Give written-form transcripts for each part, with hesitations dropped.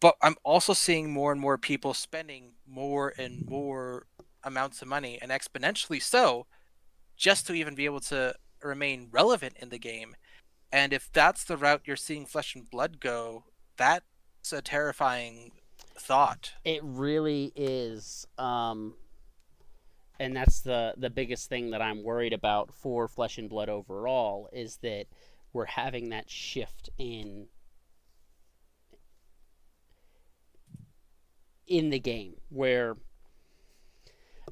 But I'm also seeing more and more people spending more and more amounts of money, and exponentially so, just to even be able to remain relevant in the game. And if that's the route you're seeing Flesh and Blood go, that's a terrifying thought. It really is. And that's the biggest thing that I'm worried about for Flesh and Blood overall is that we're having that shift in the game where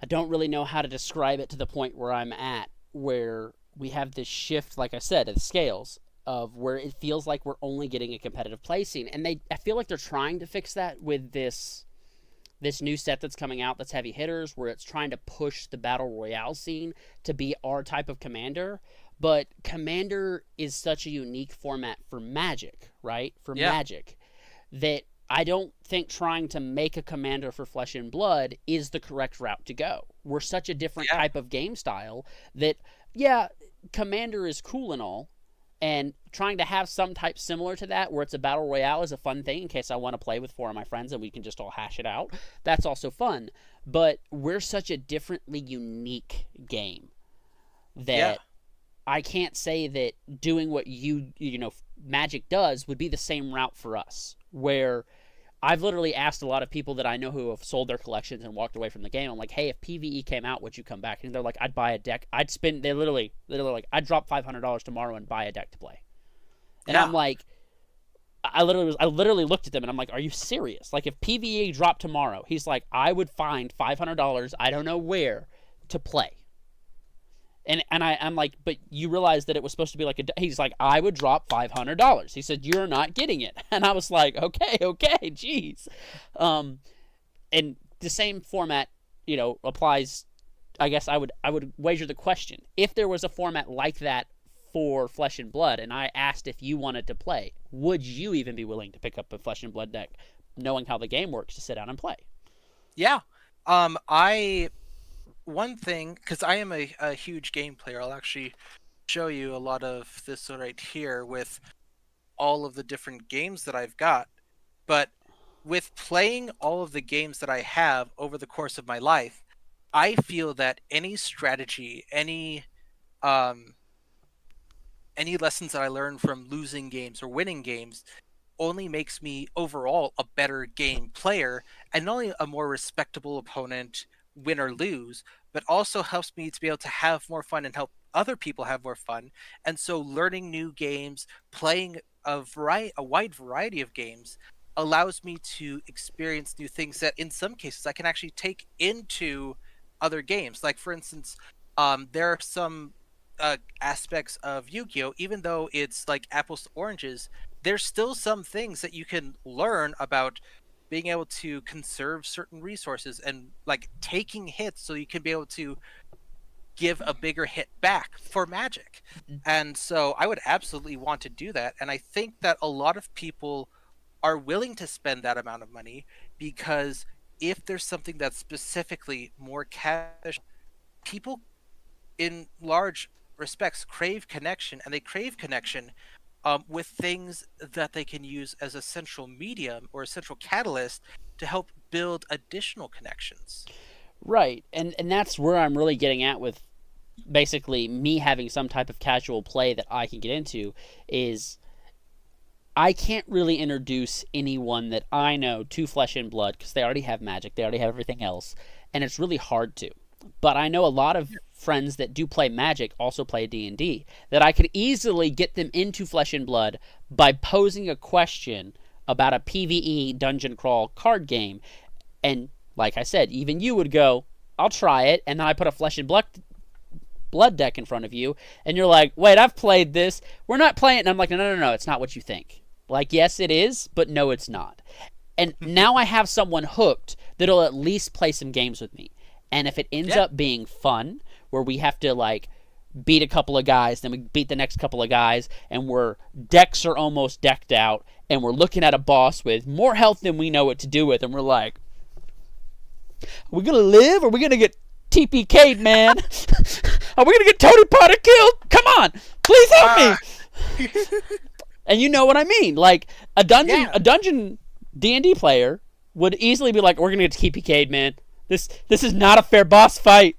I don't really know how to describe it to the point where I'm at, where we have this shift, like I said, of the scales of where it feels like we're only getting a competitive placing, and I feel like they're trying to fix that with this new set that's coming out that's heavy hitters, where it's trying to push the battle royale scene to be our type of commander. But commander is such a unique format for Magic, right? For Yeah, Magic, that I don't think trying to make a commander for Flesh and Blood is the correct route to go. We're such a different yeah, type of game style that, yeah, commander is cool and all, and trying to have some type similar to that where it's a battle royale is a fun thing in case I want to play with four of my friends and we can just all hash it out. That's also fun. But we're such a differently unique game yeah, that I can't say that doing what Magic does would be the same route for us. Where I've literally asked a lot of people that I know who have sold their collections and walked away from the game. I'm like, hey, if PVE came out, would you come back? And they're like, I'd buy a deck. I'd spend. They literally like, I'd drop $500 tomorrow and buy a deck to play. And yeah. I'm like, I literally looked at them and I'm like, are you serious? Like, if PVE dropped tomorrow, he's like, I would find $500. I don't know where to play. I'm like, but you realize that it was supposed to be like he's like, I would drop $500. He said, you're not getting it. And I was like, okay, jeez. And the same format, applies. I guess I would wager the question, if there was a format like that for Flesh and Blood, and I asked if you wanted to play, would you even be willing to pick up a Flesh and Blood deck, knowing how the game works, to sit down and play? Yeah. I one thing, because I am a huge game player, I'll actually show you a lot of this right here with all of the different games that I've got. But with playing all of the games that I have over the course of my life, I feel that any strategy, um any lessons that I learn from losing games or winning games only makes me overall a better game player, and not only a more respectable opponent, win or lose, but also helps me to be able to have more fun and help other people have more fun. And so learning new games, playing a wide variety of games allows me to experience new things that in some cases I can actually take into other games. Like for instance, there are some aspects of Yu-Gi-Oh, even though it's like apples to oranges, there's still some things that you can learn about being able to conserve certain resources and like taking hits so you can be able to give a bigger hit back for Magic. And so I would absolutely want to do that. And I think that a lot of people are willing to spend that amount of money because if there's something that's specifically more casual, people in large respects crave connection, and they crave connection with things that they can use as a central medium or a central catalyst to help build additional connections. Right, and that's where I'm really getting at with basically me having some type of casual play that I can get into is I can't really introduce anyone that I know to Flesh and Blood because they already have Magic, they already have everything else, and it's really hard to. But I know a lot of friends that do play Magic also play D&D that I could easily get them into Flesh and Blood by posing a question about a PvE dungeon crawl card game, and like I said, even you would go, I'll try it, and then I put a Flesh and Blood deck in front of you, and you're like, wait, I've played this. We're not playing it. And I'm like, no, it's not what you think. Like, yes, it is, but no, it's not. And now I have someone hooked that'll at least play some games with me. And if it ends Yeah, up being fun, where we have to, like, beat a couple of guys, then we beat the next couple of guys, and decks are almost decked out, and we're looking at a boss with more health than we know what to do with, and we're like, are we gonna live, or are we gonna get TPK'd, man? Are we gonna get Tony Potter killed? Come on, please help me. uh, And you know what I mean? Like a dungeon, yeah, a dungeon D&D player would easily be like, "We're gonna get to keep you, Cade, man. This is not a fair boss fight.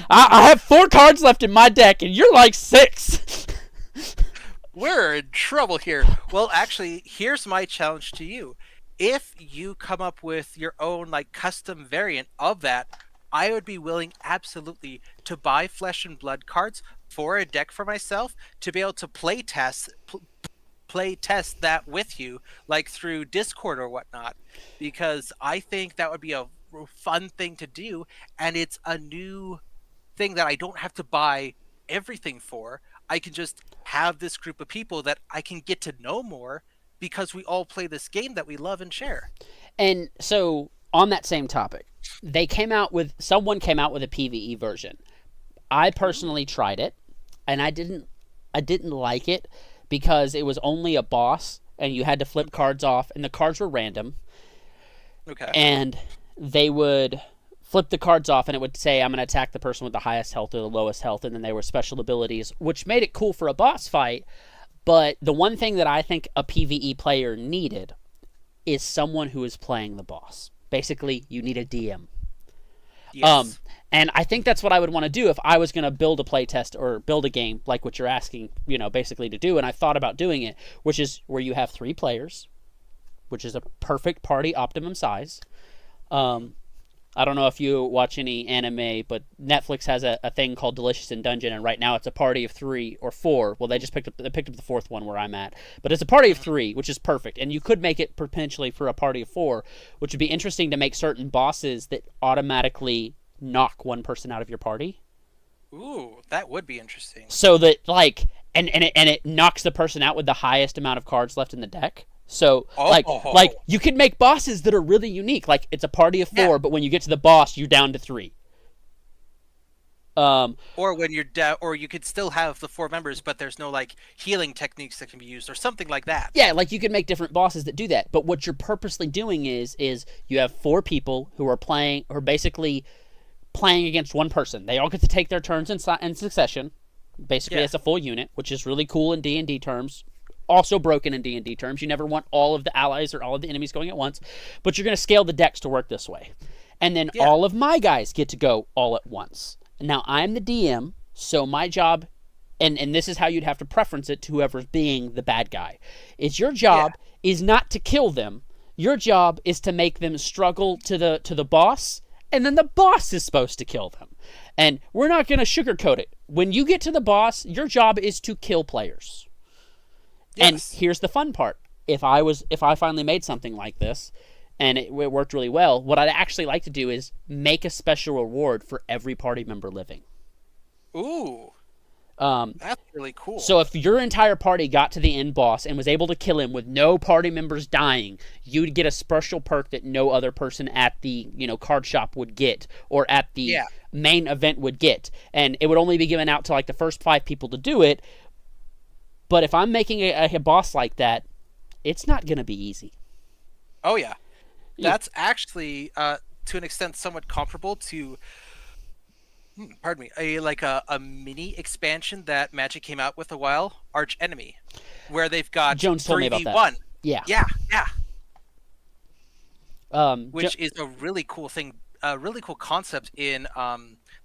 I have 4 cards left in my deck, and you're like 6." We're in trouble here. Well, actually, here's my challenge to you. If you come up with your own like custom variant of that, I would be willing absolutely to buy Flesh and Blood cards for a deck for myself to be able to play test that with you, like through Discord or whatnot, because I think that would be a fun thing to do, and it's a new thing that I don't have to buy everything for. I can just have this group of people that I can get to know more because we all play this game that we love and share. And so, on that same topic, someone came out with a PvE version. I personally tried it, and I didn't like it because it was only a boss, and you had to flip cards off, and the cards were random, Okay. and they would flip the cards off, and it would say, "I'm going to attack the person with the highest health or the lowest health," and then they were special abilities, which made it cool for a boss fight. But the one thing that I think a PvE player needed is someone who is playing the boss. Basically, you need a DM. Um, Yes. and I think that's what I would want to do if I was going to build a playtest or build a game like what you're asking, basically to do. And I thought about doing it, which is where you have 3 players, which is a perfect party optimum size. Um, I don't know if you watch any anime, but Netflix has a thing called Delicious in Dungeon, and right now it's a party of 3 or 4. Well, they picked up the 4th one where I'm at, but it's a party of 3, which is perfect. And you could make it potentially for a party of 4, which would be interesting to make certain bosses that automatically knock one person out of your party, Ooh, that would be interesting. so that like and it knocks the person out with the highest amount of cards left in the deck. So like Oh, you could make bosses that are really unique. Like it's a party of yeah. 4, but when you get to the boss, you're down to 3. Um, Or when you're down, or you could still have the 4 members, but there's no like healing techniques that can be used, or something like that. yeah, like you could make different bosses that do that. But what you're purposely doing is you have 4 people who are basically playing against one person. They all get to take their turns in succession, basically Yeah. as a full unit, which is really cool in D&D terms. Also broken in D&D terms. You never want all of the allies or all of the enemies going at once, but you're going to scale the decks to work this way. And then Yeah. all of my guys get to go all at once. Now I'm the DM, so my job, and this is how you'd have to preference it to whoever's being the bad guy, is your Yeah. job is not to kill them. Your job is to make them struggle to the boss, and then the boss is supposed to kill them. And we're not going to sugarcoat it. When you get to the boss, your job is to kill players. And Yes. here's the fun part. If I finally made something like this and it worked really well, what I'd actually like to do is make a special reward for every party member living. Ooh, Um, that's really cool. so if your entire party got to the end boss and was able to kill him with no party members dying, you'd get a special perk that no other person at the card shop would get, or at the Yeah. main event would get. And it would only be given out to like the first 5 people to do it. But if I'm making a boss like that, it's not going to be easy. Oh yeah. Yeah. That's actually to an extent somewhat comparable to pardon me, a mini expansion that Magic came out with a while, Arch Enemy, where they've got Jones told me about that. 3v1. Yeah. Yeah, yeah, Jo- which is a really cool thing, a really cool concept in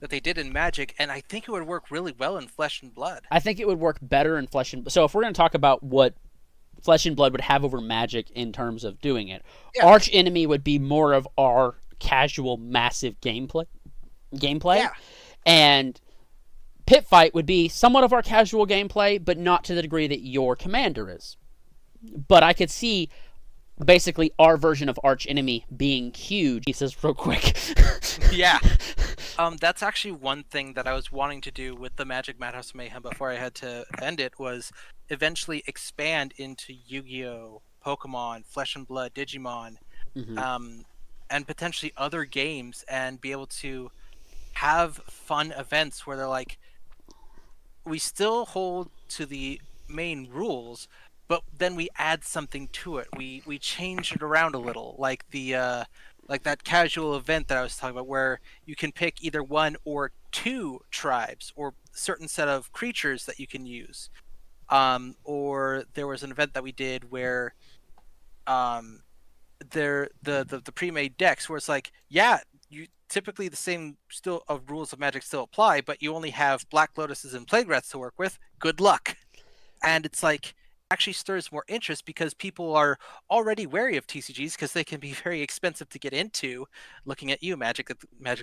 that they did in Magic, and I think it would work really well in Flesh and Blood. I think it would work better in Flesh and So if we're going to talk about what Flesh and Blood would have over Magic in terms of doing it, Yeah. Arch Enemy would be more of our casual, massive gameplay. Yeah. And Pit Fight would be somewhat of our casual gameplay, but not to the degree that your commander is. But I could see basically our version of Arch Enemy being huge. He says real quick. Yeah. That's actually one thing that I was wanting to do with the Magic Madhouse Mayhem before I had to end it, was eventually expand into Yu-Gi-Oh, Pokemon, Flesh and Blood, Digimon, Mhm. and potentially other games, and be able to have fun events where they're like, we still hold to the main rules, but then we add something to it. We change it around a little, like the like that casual event that I was talking about, where you can pick either 1 or 2 tribes or certain set of creatures that you can use. Or there was an event that we did where the pre-made decks where it's like, yeah, you typically the same still of rules of Magic still apply, but you only have Black Lotuses and Plague Rats to work with. Good luck. And it's like actually stirs more interest because people are already wary of TCGs because they can be very expensive to get into. Looking at you, Magic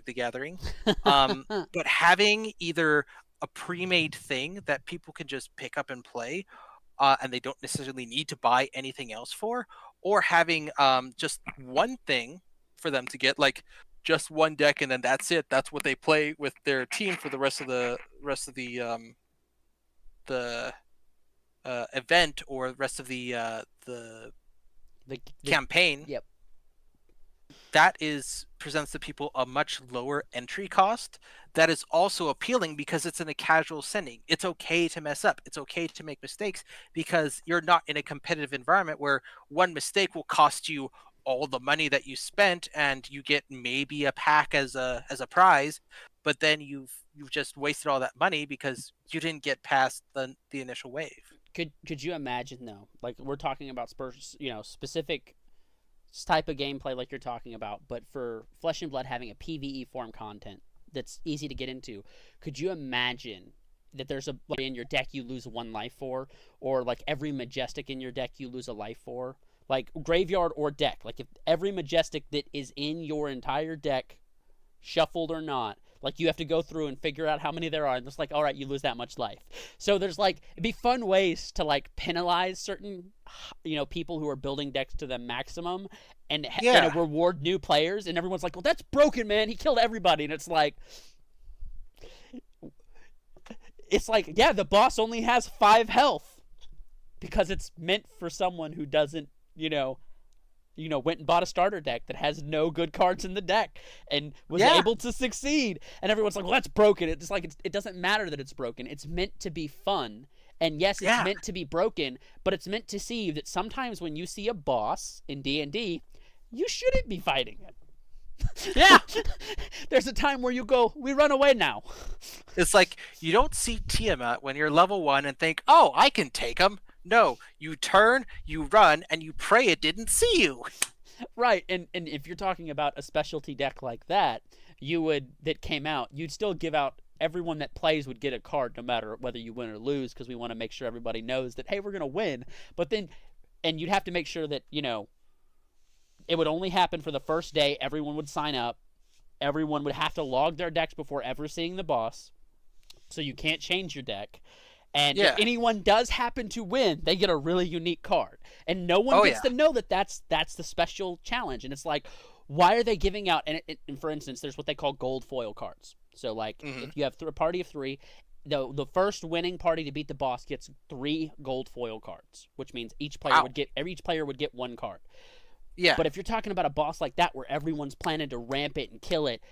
the Gathering, but having either a pre-made thing that people can just pick up and play, and they don't necessarily need to buy anything else for, or having just one thing for them to get, like just one deck, and then that's it. That's what they play with their team for the rest of the event or the rest of the the campaign. Yep. That is presents to people a much lower entry cost that is also appealing because it's in a casual setting. It's okay to mess up. It's okay to make mistakes because you're not in a competitive environment where one mistake will cost you all the money that you spent and you get maybe a pack as a prize, but then you've just wasted all that money because you didn't get past the initial wave. Could you imagine though? Like we're talking about specific type of gameplay like you're talking about, but for Flesh and Blood having a PvE form content that's easy to get into, could you imagine that there's a in your deck you lose one life for, or like every majestic in your deck you lose a life for, like graveyard or deck, like if every majestic that is in your entire deck, shuffled or not, like you have to go through and figure out how many there are, and it's like, all right, you lose that much life. So there's like, it'd be fun ways to like penalize certain people who are building decks to the maximum, and Yeah, reward new players, and everyone's like, well, that's broken, man, he killed everybody. And it's like yeah, the boss only has 5 health because it's meant for someone who doesn't went and bought a starter deck that has no good cards in the deck and was yeah, able to succeed. And everyone's like, well, that's broken. It's like, it doesn't matter that it's broken. It's meant to be fun. And yes, it's yeah, meant to be broken, but it's meant to see that sometimes when you see a boss in D&D, you shouldn't be fighting it. yeah. There's a time where you go, we run away now. It's like you don't see Tiamat when you're level 1 and think, "Oh, I can take him." No, you turn, you run, and you pray it didn't see you. Right, and if you're talking about a specialty deck like that, that came out, you'd still give out, everyone that plays would get a card no matter whether you win or lose, because we want to make sure everybody knows that, hey, we're gonna win. But then, and you'd have to make sure that it would only happen for the first day. Everyone would sign up. Everyone would have to log their decks before ever seeing the boss, so you can't change your deck. And if Yeah. anyone does happen to win, they get a really unique card. And no one Oh gets yeah. to know that that's the special challenge. And it's like, why are they giving out? And for instance, there's what they call gold foil cards. So like, Hmm. if you have a party of 3, the first winning party to beat the boss gets 3 gold foil cards, which means each player Wow. would get 1 card. Yeah. But if you're talking about a boss like that where everyone's planning to ramp it and kill it,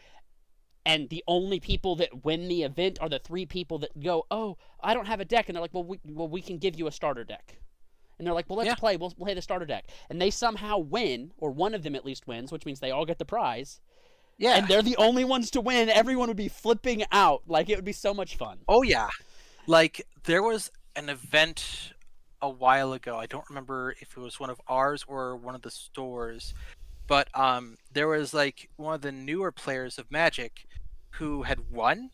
and the only people that win the event are the 3 people that go, oh, I don't have a deck, and they're like, we can give you a starter deck. And they're like, well, let's Yeah. play. We'll play the starter deck. And they somehow win, or one of them at least wins, which means they all get the prize. Yeah. And they're the only ones to win. Everyone would be flipping out. Like, it would be so much fun. Oh yeah. Like there was an event a while ago. I don't remember if it was one of ours or one of the stores, but there was like one of the newer players of Magic who had won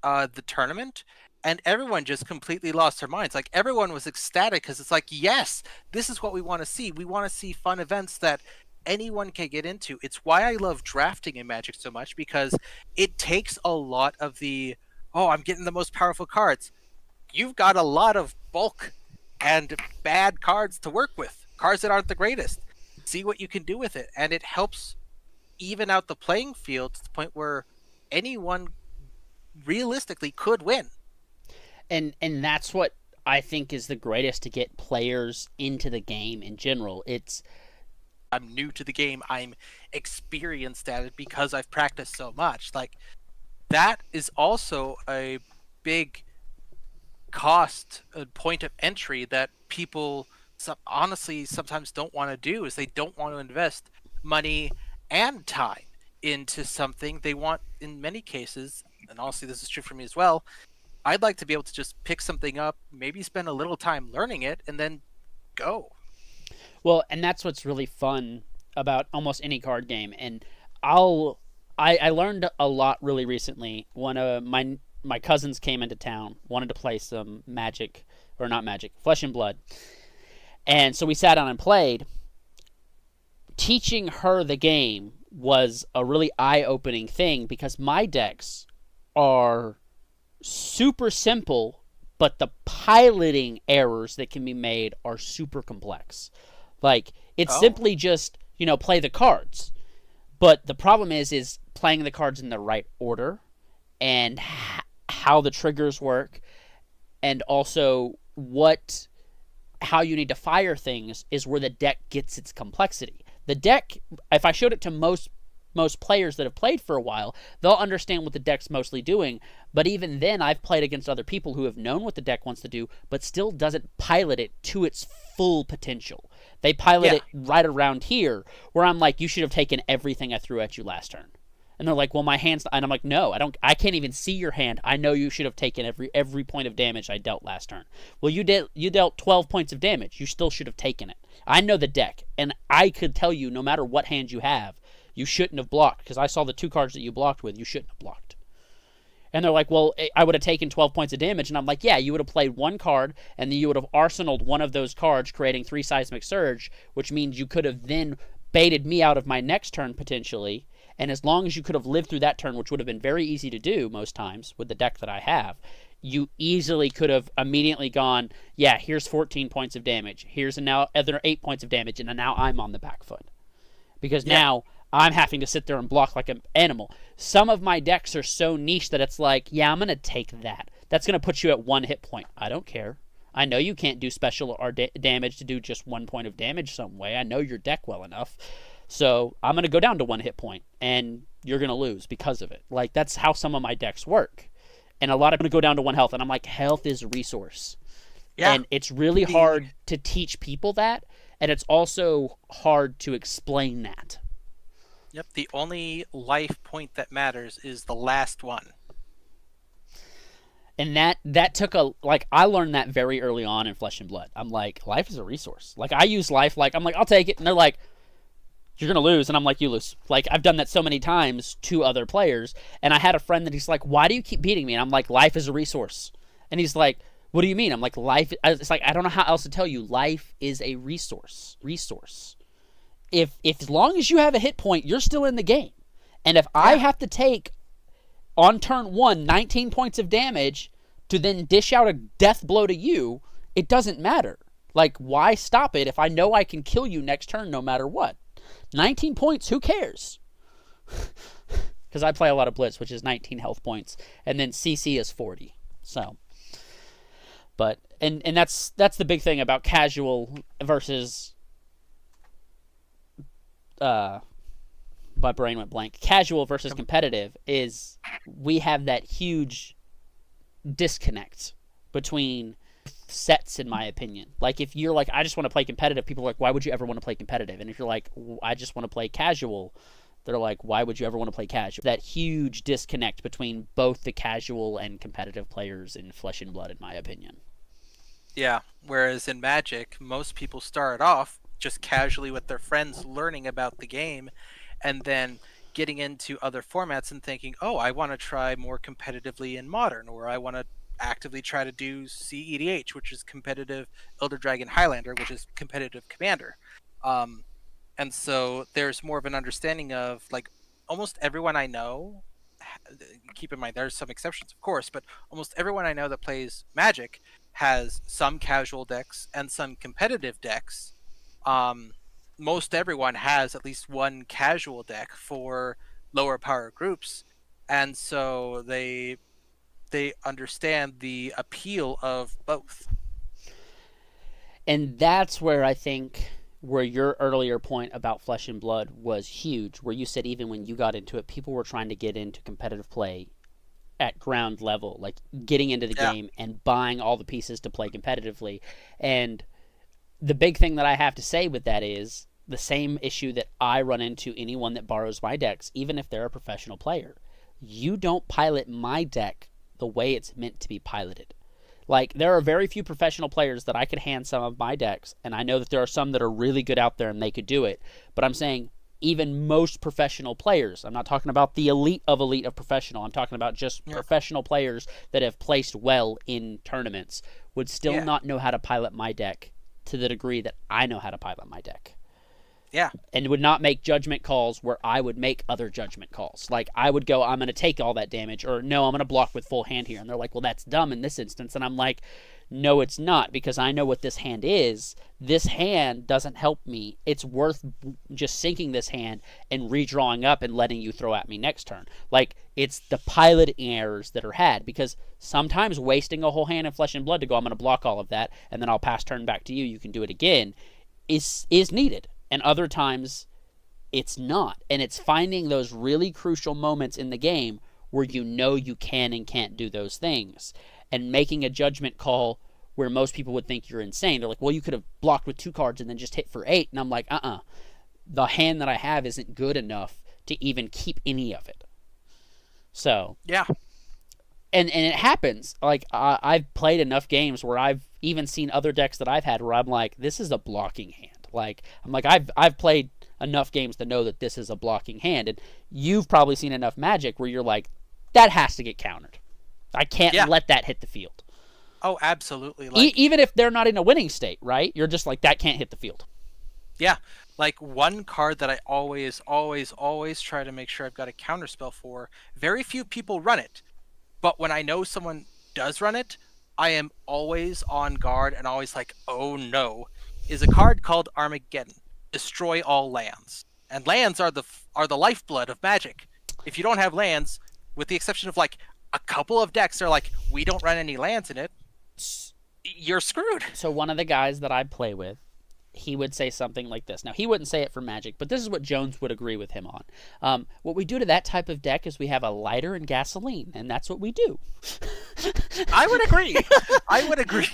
the tournament, and everyone just completely lost their minds. Like everyone was ecstatic because it's like, yes, this is what we want to see. We want to see fun events that anyone can get into. It's why I love drafting in Magic so much because it takes a lot of the, oh, I'm getting the most powerful cards. You've got a lot of bulk and bad cards to work with, cards that aren't the greatest. See what you can do with it, and it helps even out the playing field to the point where anyone realistically could win. And that's what I think is the greatest to get players into the game in general. I'm new to the game. I'm experienced at it because I've practiced so much. Like that is also a big cost point of entry that people honestly sometimes don't want to do is they don't want to invest money and time into something they want in many cases, and honestly this is true for me as well. I'd like to be able to just pick something up, maybe spend a little time learning it, and then go. Well, and that's what's really fun about almost any card game, and I learned a lot really recently. One of my cousins came into town, wanted to play some Magic, or not Magic, Flesh and Blood, and so we sat down and played. Teaching her the game was a really eye-opening thing because my decks are super simple, but the piloting errors that can be made are super complex. Like, it's Oh, simply just, play the cards. But the problem is playing the cards in the right order, and how the triggers work, and also how you need to fire things is where the deck gets its complexity. The deck, if I showed it to most players that have played for a while, they'll understand what the deck's mostly doing. But even then, I've played against other people who have known what the deck wants to do, but still doesn't pilot it to its full potential. They pilot yeah, it right around here, where I'm like, you should have taken everything I threw at you last turn. And they're like, well, my hand's... And I'm like, no, I can't even see your hand. I know you should have taken every point of damage I dealt last turn. Well, you dealt 12 points of damage. You still should have taken it. I know the deck, and I could tell you, no matter what hand you have, you shouldn't have blocked, because I saw the 2 cards that you blocked with, you shouldn't have blocked. And they're like, well, I would have taken 12 points of damage. And I'm like, yeah, you would have played 1 card, and then you would have arsenaled one of those cards, creating 3 Seismic Surge, which means you could have then baited me out of my next turn, potentially. And as long as you could have lived through that turn, which would have been very easy to do most times with the deck that I have, you easily could have immediately gone, yeah, here's 14 points of damage. Here's now other 8 points of damage, and now I'm on the back foot. Because yeah, now I'm having to sit there and block like an animal. Some of my decks are so niche that it's like, yeah, I'm going to take that. That's going to put you at 1 hit point. I don't care. I know you can't do special or damage to do just 1 point of damage some way. I know your deck well enough. So I'm going to go down to 1 hit point, and you're going to lose because of it. Like, that's how some of my decks work. And a lot of them go down to 1 health, and I'm like, health is a resource. yeah. And it's really The hard to teach people that, and it's also hard to explain that. Yep, the only life point that matters is the last one. And that took I learned that very early on in Flesh and Blood. I'm like, life is a resource. Like, I use life, like, I'm like, I'll take it. And they're like, you're going to lose. And I'm like, you lose. Like, I've done that so many times to other players. And I had a friend that he's like, why do you keep beating me? And I'm like, life is a resource. And he's like, what do you mean? I'm like, life. It's like, I don't know how else to tell you. Life is a resource. If as long as you have a hit point, you're still in the game. And if I Yeah, have to take on turn 1 19 points of damage to then dish out a death blow to you, it doesn't matter. Like, why stop it if I know I can kill you next turn no matter what? 19 points, who cares? Because I play a lot of Blitz, which is 19 health points, and then CC is 40. So, but and that's the big thing about casual versus my brain went blank. Casual versus competitive is we have that huge disconnect between sets, in my opinion. Like, if you're like, I just want to play competitive, people are like, why would you ever want to play competitive? And if you're like, I just want to play casual, they're like, why would you ever want to play casual? That huge disconnect between both the casual and competitive players in Flesh and Blood, in my opinion. yeah. Whereas in Magic, most people start off just casually with their friends learning about the game, and then getting into other formats and thinking, oh, I want to try more competitively in Modern, or I want to actively try to do CEDH, which is competitive Elder Dragon Highlander, which is competitive Commander. Um, and so there's more of an understanding of, like, almost everyone I know, keep in mind there's some exceptions of course, but almost everyone I know that plays Magic has some casual decks and some competitive decks. Most everyone has at least one casual deck for lower power groups, and so they understand the appeal of both. And that's where I think where your earlier point about Flesh and Blood was huge, where you said even when you got into it, people were trying to get into competitive play at ground level, like getting into the Yeah, game and buying all the pieces to play competitively. And the big thing that I have to say with that is the same issue that I run into anyone that borrows my decks, even if they're a professional player. You don't pilot my deck the way it's meant to be piloted. Like, there are very few professional players that I could hand some of my decks, and I know that there are some that are really good out there and they could do it. But I'm saying even most professional players, I'm not talking about the elite of professional, I'm talking about just Yeah. professional players that have placed well in tournaments, would still Yeah. not know how to pilot my deck to the degree that I know how to pilot my deck, Yeah. and would not make judgment calls where I would make other judgment calls. Like, I would go, I'm going to take all that damage, or no, I'm going to block with full hand here. And they're like, well, that's dumb in this instance. And I'm like, no, it's not, because I know what this hand is. This hand doesn't help me. It's worth just sinking this hand and redrawing up and letting you throw at me next turn. Like, it's the pilot errors that are had, because sometimes wasting a whole hand in Flesh and Blood to go, I'm going to block all of that, and then I'll pass turn back to you, you can do it again, is needed. And other times it's not. And it's finding those really crucial moments in the game where you know you can and can't do those things, and making a judgment call where most people would think you're insane. They're like, well, you could have blocked with 2 cards and then just hit for 8. And I'm like, the hand that I have isn't good enough to even keep any of it. So Yeah. and it happens. Like, I've played enough games where I've even seen other decks that I've had where I'm like, this is a blocking hand. Like, I'm like, I've played enough games to know that this is a blocking hand, and you've probably seen enough Magic where you're like, that has to get countered. I can't Yeah. let that hit the field. Oh, absolutely. Like, Even if they're not in a winning state, right? You're just like, that can't hit the field. yeah, like one card that I always try to make sure I've got a counterspell for. Very few people run it, but when I know someone does run it, I am always on guard and always like, oh no, is a card called Armageddon. Destroy all lands. And lands are the lifeblood of Magic. If you don't have lands, with the exception of like a couple of decks are like, we don't run any lands in it, you're screwed. So one of the guys that I play with, he would say something like this. Now, he wouldn't say it for Magic, but this is what Jones would agree with him on. What we do to that type of deck is we have a lighter and gasoline, and that's what we do. I would agree. I would agree.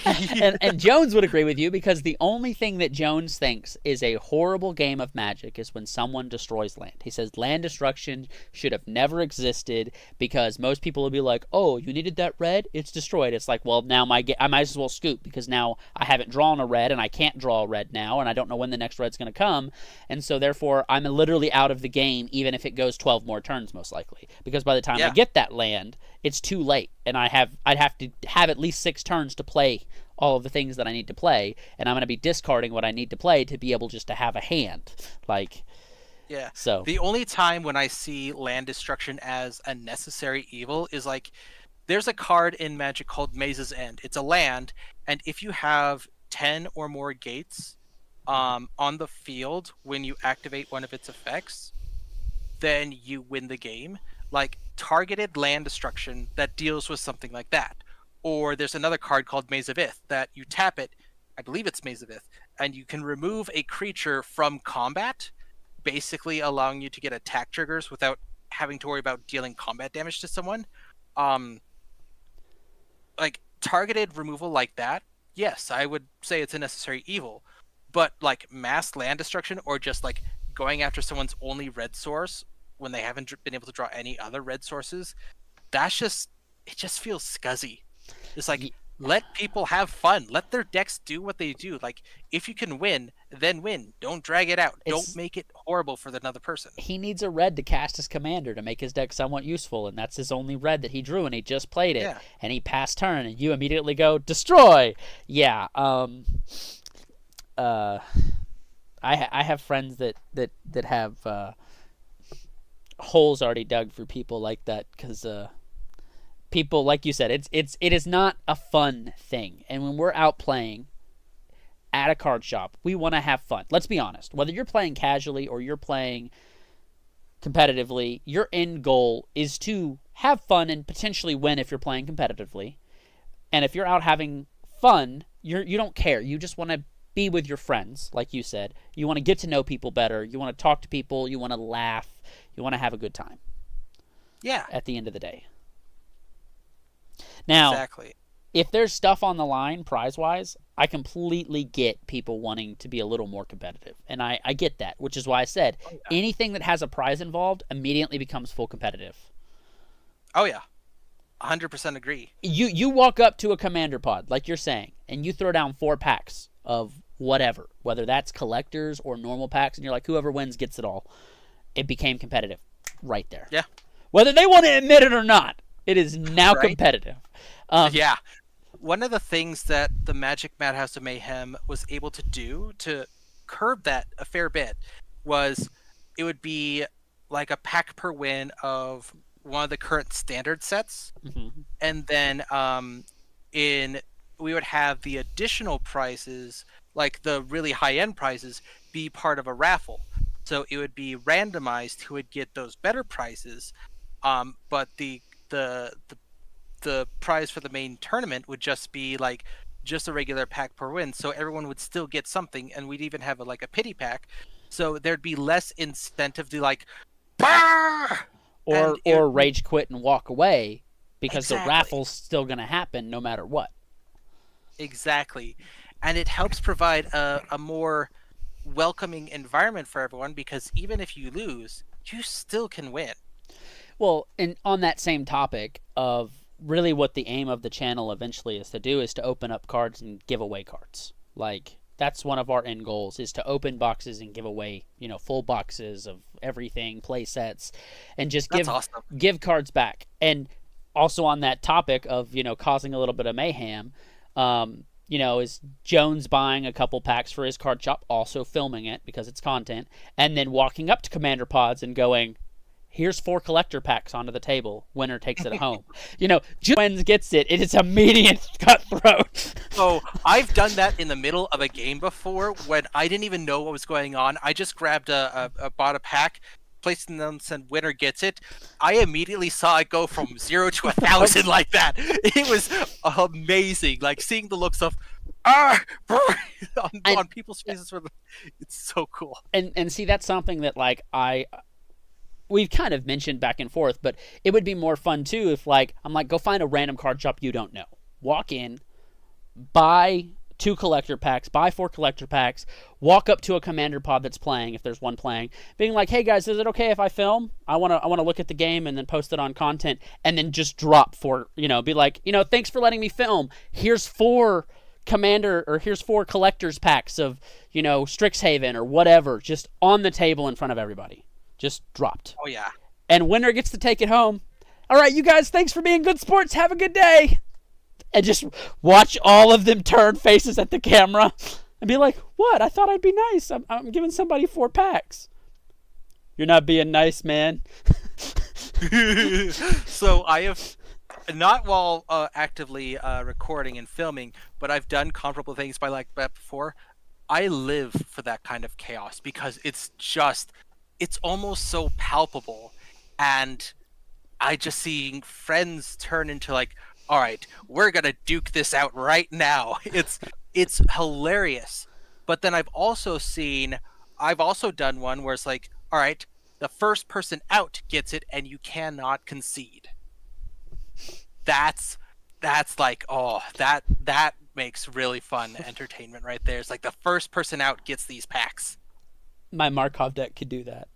And Jones would agree with you, because the only thing that Jones thinks is a horrible game of Magic is when someone destroys land. He says land destruction should have never existed, because most people will be like, oh, you needed that red? It's destroyed. It's like, well, now I might as well scoop, because now I haven't drawn a red, and I can't draw a red now, and I don't know when the next red's going to come, and so therefore I'm literally out of the game, even if it goes 12 more turns, most likely, because by the time I get that land, it's too late, and I'd have to have at least 6 turns to play all of the things that I need to play, and I'm going to be discarding what I need to play to be able just to have a hand. Like, yeah. So the only time when I see land destruction as a necessary evil is like, there's a card in Magic called Maze's End. It's a land, and if you have 10 or more gates on the field when you activate one of its effects, then you win the game. Like, targeted land destruction that deals with something like that. Or there's another card called Maze of Ith that you tap it, I believe it's Maze of Ith, and you can remove a creature from combat, basically allowing you to get attack triggers without having to worry about dealing combat damage to someone. Like, targeted removal like that, yes, I would say it's a necessary evil. But like mass land destruction, or just like going after someone's only red source when they haven't been able to draw any other red sources, it just feels scuzzy. It's like, let people have fun. Let their decks do what they do. Like, if you can win, then win. Don't drag it out. Don't make it horrible for another person. He needs a red to cast his commander to make his deck somewhat useful, and that's his only red that he drew, and he just played it. Yeah. And he passed turn, and you immediately go, destroy! Yeah, I have friends that have holes already dug for people like that, because people, like you said, it is not a fun thing. And when we're out playing at a card shop, we want to have fun. Let's be honest. Whether you're playing casually or you're playing competitively, your end goal is to have fun and potentially win if you're playing competitively. And if you're out having fun, you don't care. You just want to be with your friends, like you said. You want to get to know people better. You want to talk to people. You want to laugh. You want to have a good time. Yeah. At the end of the day. Now, exactly. If there's stuff on the line prize-wise, I completely get people wanting to be a little more competitive. And I get that, which is why I said anything that has a prize involved immediately becomes full competitive. Oh, yeah. 100% agree. You walk up to a commander pod, like you're saying, and you throw down 4 packs of whatever, whether that's collectors or normal packs, and you're like, whoever wins gets it all. It became competitive right there. Yeah. Whether they want to admit it or not, it is now Right? competitive. Yeah. One of the things that the Magic Madhouse of Mayhem was able to do to curb that a fair bit was it would be like a pack per win of one of the current standard sets, Mm-hmm. and then in we would have the additional prizes, like the really high end prizes, be part of a raffle. So it would be randomized who would get those better prizes, but the the prize for the main tournament would just be like just a regular pack per win, so everyone would still get something, and we'd even have like a pity pack, so there'd be less incentive to like, "Brrr!" and it Or would be rage quit and walk away because the exactly, raffle's still going to happen no matter what. exactly, and it helps provide a more welcoming environment for everyone because even if you lose, you still can win. Well, and on that same topic of really what the aim of the channel eventually is to do is to open up cards and give away cards. Like that's one of our end goals is to open boxes and give away, full boxes of everything, play sets, and just That's awesome. give cards back. And also on that topic of, causing a little bit of mayhem, is Jones buying a couple packs for his card shop, also filming it because it's content, and then walking up to Commander Pods and going, here's 4 collector packs onto the table. Winner takes it home. Just wins gets it. It is immediate cutthroat. So I've done that in the middle of a game before when I didn't even know what was going on. I just grabbed bought a pack, placed it in them, said winner gets it. I immediately saw it go from 0 to 1,000 like that. It was amazing. Like seeing the looks of on people's faces. It's so cool. And see, that's something that like we've kind of mentioned back and forth, but it would be more fun too if like I'm like, go find a random card shop you don't know, walk in, buy 2 collector packs, buy 4 collector packs, walk up to a commander pod that's playing if there's one playing, being like, hey guys, is it okay if I film? I want to look at the game and then post it on content, and then just drop be like, thanks for letting me film. Here's 4 commander, or here's 4 collectors packs of Strixhaven or whatever, just on the table in front of everybody. Just dropped. Oh yeah. And winner gets to take it home. All right, you guys, thanks for being good sports. Have a good day. And just watch all of them turn faces at the camera and be like, what? I thought I'd be nice. I'm giving somebody 4 packs. You're not being nice, man. So I have not while actively recording and filming, but I've done comparable things by like that before. I live for that kind of chaos because it's almost so palpable, and I just seeing friends turn into like, all right, we're gonna duke this out right now. It's hilarious. But then I've also done one where it's like, all right, the first person out gets it, and you cannot concede. That's like, oh, that makes really fun entertainment right there. It's like the first person out gets these packs. My Markov deck could do that.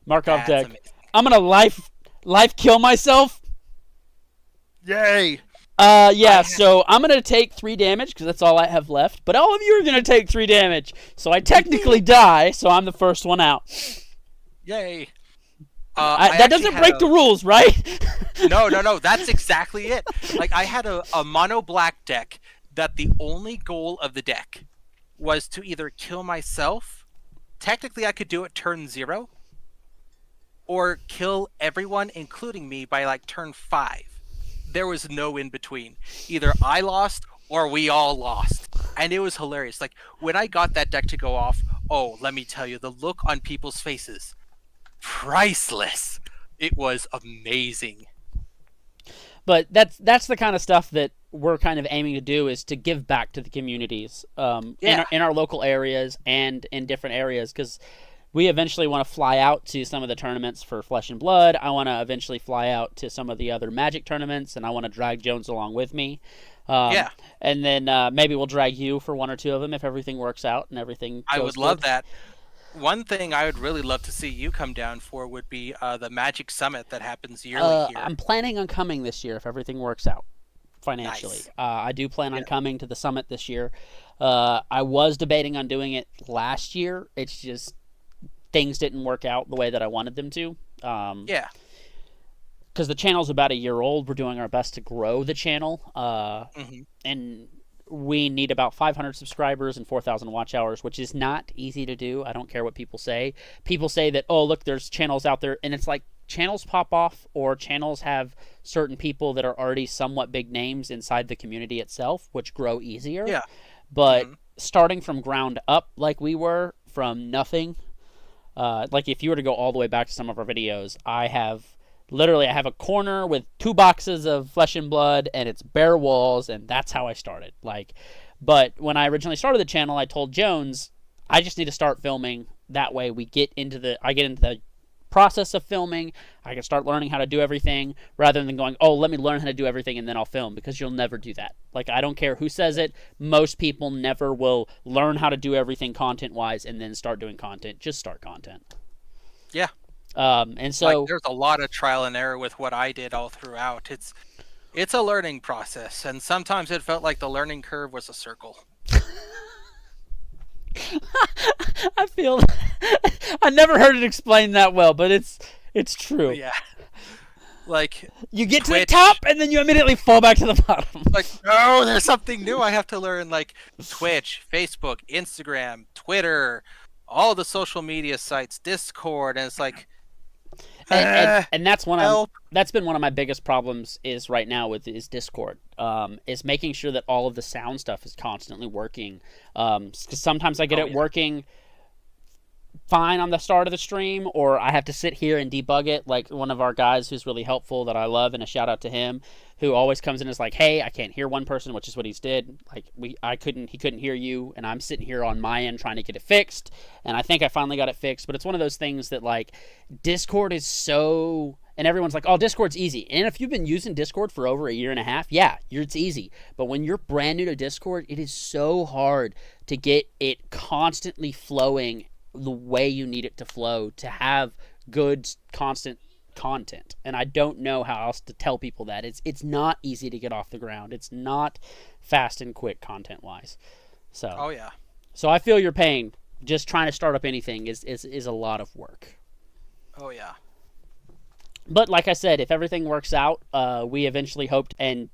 Markov That's deck. amazing. I'm gonna life kill myself. Yay! Yeah, so I'm going to take 3 damage because that's all I have left. But all of you are going to take 3 damage. So I technically die, so I'm the first one out. Yay! That doesn't break the rules, right? No. That's exactly it. Like, I had a mono black deck that the only goal of the deck was to either kill myself. Technically, I could do it turn 0. Or kill everyone, including me, by like turn 5. There was no in between. Either I lost or we all lost. And it was hilarious. Like, when I got that deck to go off, oh, let me tell you, the look on people's faces, priceless. It was amazing. But that's the kind of stuff that we're kind of aiming to do, is to give back to the communities in our local areas and in different areas, because we eventually want to fly out to some of the tournaments for Flesh and Blood. I want to eventually fly out to some of the other Magic tournaments, and I want to drag Jones along with me. And then maybe we'll drag you for 1 or 2 of them if everything works out and everything goes I would love good. that. one thing I would really love to see you come down for would be the Magic Summit that happens yearly here. I'm planning on coming this year if everything works out financially. Nice. I do plan Yeah. on coming to the summit this year. I was debating on doing it last year. It's just things didn't work out the way that I wanted them to. Yeah. Because the channel's about a year old. We're doing our best to grow the channel. Hmm. And we need about 500 subscribers and 4,000 watch hours, which is not easy to do. I don't care what people say. People say that, oh, look, there's channels out there. And it's like channels pop off, or channels have certain people that are already somewhat big names inside the community itself, which grow easier. Yeah. But Hmm. starting from ground up, like we were, from nothing, like if you were to go all the way back to some of our videos, I have a corner with 2 boxes of Flesh and Blood, and it's bare walls, and that's how I started. Like, but when I originally started the channel, I told Jones, I just need to start filming. That way, I get into the process of filming. I can start learning how to do everything, rather than going, oh, let me learn how to do everything and then I'll film, because you'll never do that. Like, I don't care who says it. Most people never will learn how to do everything content wise and then start doing content. Just start content. Yeah. And Like so there's a lot of trial and error with what I did all throughout. It's a learning process, and sometimes it felt like the learning curve was a circle. I feel I never heard it explained that well, but it's true. Yeah. Like You get to the Twitch, top and then you immediately fall back to the bottom. like, no, there's something new I have to learn. Like Twitch, Facebook, Instagram, Twitter, all the social media sites, Discord, and it's like, And help. that's been one of my biggest problems is right now with is Discord. Is making sure that all of the sound stuff is constantly working. Because sometimes I get it working fine on the start of the stream, or I have to sit here and debug it. Like one of our guys who's really helpful that I love, and a shout out to him, who always comes in and is like, hey, I can't hear one person, which is what he's did. Like he couldn't hear you, and I'm sitting here on my end trying to get it fixed, and I think I finally got it fixed. But it's one of those things that like Discord is so, and everyone's like, oh, Discord's easy. And if you've been using Discord for over a year and a half, yeah, it's easy. But when you're brand new to Discord, it is so hard to get it constantly flowing the way you need it to flow to have good constant content. And I don't know how else to tell people that it's not easy to get off the ground. It's not fast and quick content wise. So Oh yeah. so I feel your pain. Just trying to start up anything is a lot of work. Oh yeah. But like I said, if everything works out, we eventually hoped, and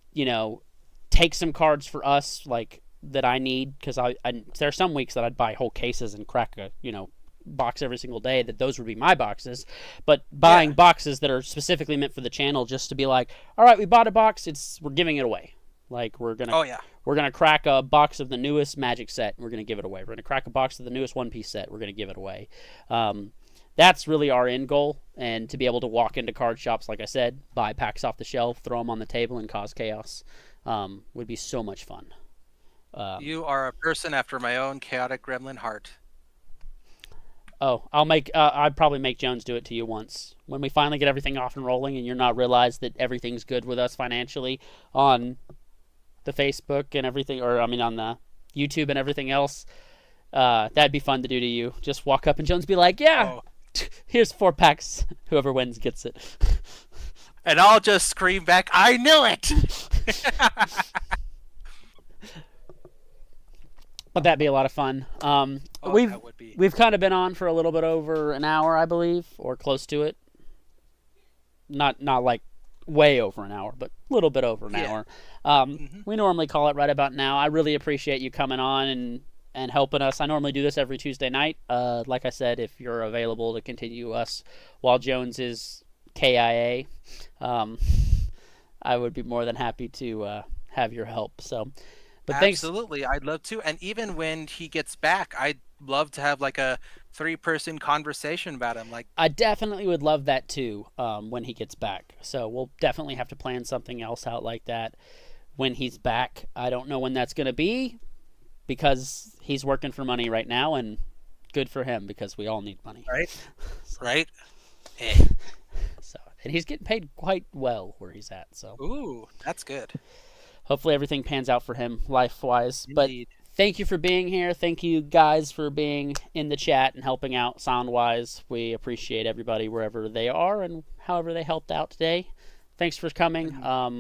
take some cards for us, like that I need, because I there are some weeks that I'd buy whole cases and crack a box every single day, that those would be my boxes. But buying boxes that are specifically meant for the channel, just to be like, all right, we bought a box, we're giving it away. Like we're gonna crack a box of the newest Magic set, and we're gonna give it away. We're gonna crack a box of the newest One Piece set, we're gonna give it away. That's really our end goal, and to be able to walk into card shops, like I said, buy packs off the shelf, throw them on the table, and cause chaos would be so much fun. You are a person after my own chaotic gremlin heart. Oh, I'd probably make Jones do it to you once. When we finally get everything off and rolling and you're not realized that everything's good with us financially on the Facebook and everything, or I mean on the YouTube and everything else, that'd be fun to do to you. Just walk up and Jones be like, yeah, here's 4 packs. Whoever wins gets it. And I'll just scream back, I knew it! But that'd be a lot of fun. We've kind of been on for a little bit over an hour, I believe, or close to it. Not like way over an hour, but a little bit over an hour. We normally call it right about now. I really appreciate you coming on and helping us. I normally do this every Tuesday night. Like I said, if you're available to continue us while Jones is KIA, I would be more than happy to have your help. So. But absolutely, I'd love to. And even when he gets back, I'd love to have like a 3-person conversation about him. Like I definitely would love that too when he gets back. So we'll definitely have to plan something else out like that when he's back. I don't know when that's going to be, because he's working for money right now, and good for him, because we all need money. Right? Right? So, and he's getting paid quite well where he's at. So ooh, that's good. Hopefully everything pans out for him life-wise. Indeed. But thank you for being here. Thank you guys for being in the chat and helping out sound wise. We appreciate everybody wherever they are and however they helped out today. Thanks for coming. And